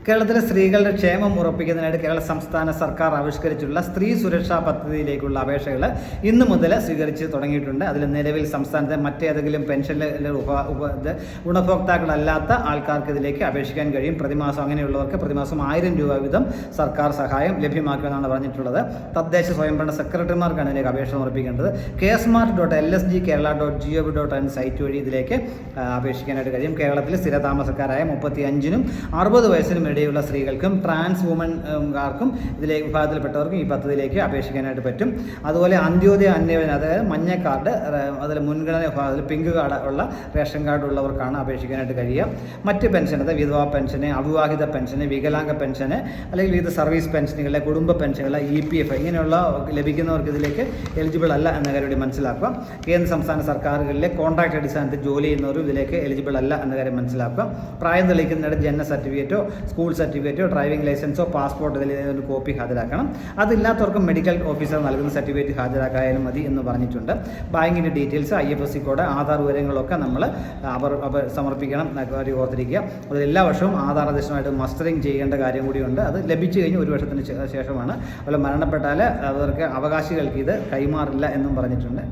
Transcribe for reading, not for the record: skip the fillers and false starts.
കേരളത്തിലെ സ്ത്രീകളുടെ ക്ഷേമം ഉറപ്പിക്കുന്നതിനായിട്ട് കേരള സംസ്ഥാന സർക്കാർ ആവിഷ്കരിച്ചിട്ടുള്ള സ്ത്രീ സുരക്ഷാ പദ്ധതിയിലേക്കുള്ള അപേക്ഷകൾ ഇന്നു മുതൽ സ്വീകരിച്ച് തുടങ്ങിയിട്ടുണ്ട്. അതിൽ നിലവിൽ സംസ്ഥാനത്തെ മറ്റേതെങ്കിലും പെൻഷനിലെ ഗുണഭോക്താക്കളല്ലാത്ത ആൾക്കാർക്ക് ഇതിലേക്ക് അപേക്ഷിക്കാൻ കഴിയും. പ്രതിമാസം അങ്ങനെയുള്ളവർക്ക് പ്രതിമാസം 1000 രൂപ വീതം സർക്കാർ സഹായം ലഭ്യമാക്കുമെന്നാണ് പറഞ്ഞിട്ടുള്ളത്. തദ്ദേശ സ്വയംഭരണ സെക്രട്ടറിമാർക്കാണ് ഇതിലേക്ക് അപേക്ഷ സമർപ്പിക്കേണ്ടത്. ksmart.lsg.kerala.gov.in സൈറ്റ് വഴി ഇതിലേക്ക് അപേക്ഷിക്കാനായിട്ട് കഴിയും. കേരളത്തിൽ സ്ഥിരതാമസക്കാരായ 35നും 60 വയസ്സിനും ഇടയുള്ള സ്ത്രീകൾക്കും ട്രാൻസ് വുമൻകാർക്കും ഇതിലെ വിഭാഗത്തിൽപ്പെട്ടവർക്കും ഈ പദ്ധതിയിലേക്ക് അപേക്ഷിക്കാനായിട്ട് പറ്റും. അതുപോലെ അന്ത്യോദയ അന്യവൻ, അതായത് മഞ്ഞ കാർഡ്, അതിൽ മുൻഗണന വിഭാഗത്തിൽ പിങ്ക് കാർഡ് ഉള്ള റേഷൻ കാർഡ് ഉള്ളവർക്കാണ് അപേക്ഷിക്കാനായിട്ട് കഴിയുക. മറ്റ് പെൻഷൻ, അതായത് വിധവാ പെൻഷന്, അവിവാഹിത പെൻഷന്, വികലാംഗ പെൻഷന്, അല്ലെങ്കിൽ വിവിധ സർവീസ് പെൻഷനുകളെ, കുടുംബ പെൻഷനുകൾ, EPF ഇങ്ങനെയുള്ള ലഭിക്കുന്നവർക്ക് ഇതിലേക്ക് എലിജിബിൾ അല്ല എന്ന കാര്യം കൂടി മനസ്സിലാക്കുക. കേന്ദ്ര സംസ്ഥാന സർക്കാരുകളിലെ കോൺട്രാക്ട് അടിസ്ഥാനത്തിൽ ജോലി ചെയ്യുന്നവരും ഇതിലേക്ക് എലിജിബിൾ അല്ല എന്ന കാര്യം മനസ്സിലാക്കുക. പ്രായം തെളിയിക്കുന്നതിന് ജനന സർട്ടിഫിക്കറ്റോ സ്കൂൾ സർട്ടിഫിക്കറ്റോ ഡ്രൈവിംഗ് ലൈസൻസോ പാസ്പോർട്ട് ഇതിൽ ഒരു കോപ്പി ഹാജരാക്കണം. അതില്ലാത്തവർക്ക് മെഡിക്കൽ ഓഫീസർ നൽകുന്ന സർട്ടിഫിക്കറ്റ് ഹാജരാക്കാനും മതി എന്ന് പറഞ്ഞിട്ടുണ്ട്. ബാങ്കിൻ്റെ ഡീറ്റെയിൽസ്, IFSC കോഡ്, ആധാർ വിവരങ്ങളൊക്കെ നമ്മൾ സമർപ്പിക്കണം കാര്യം ഓർത്തിരിക്കുക. അത് എല്ലാ വർഷവും ആധാർ അധിഷ്ഠിതമായിട്ട് മസ്റ്ററിങ് ചെയ്യേണ്ട കാര്യം കൂടിയുണ്ട്. അത് ലഭിച്ചു കഴിഞ്ഞ് 1 വർഷത്തിന് ശേഷമാണ്. അതുപോലെ മരണപ്പെട്ടാൽ അവർക്ക് അവകാശികൾക്ക് ഇത് കൈമാറില്ല എന്നും പറഞ്ഞിട്ടുണ്ട്.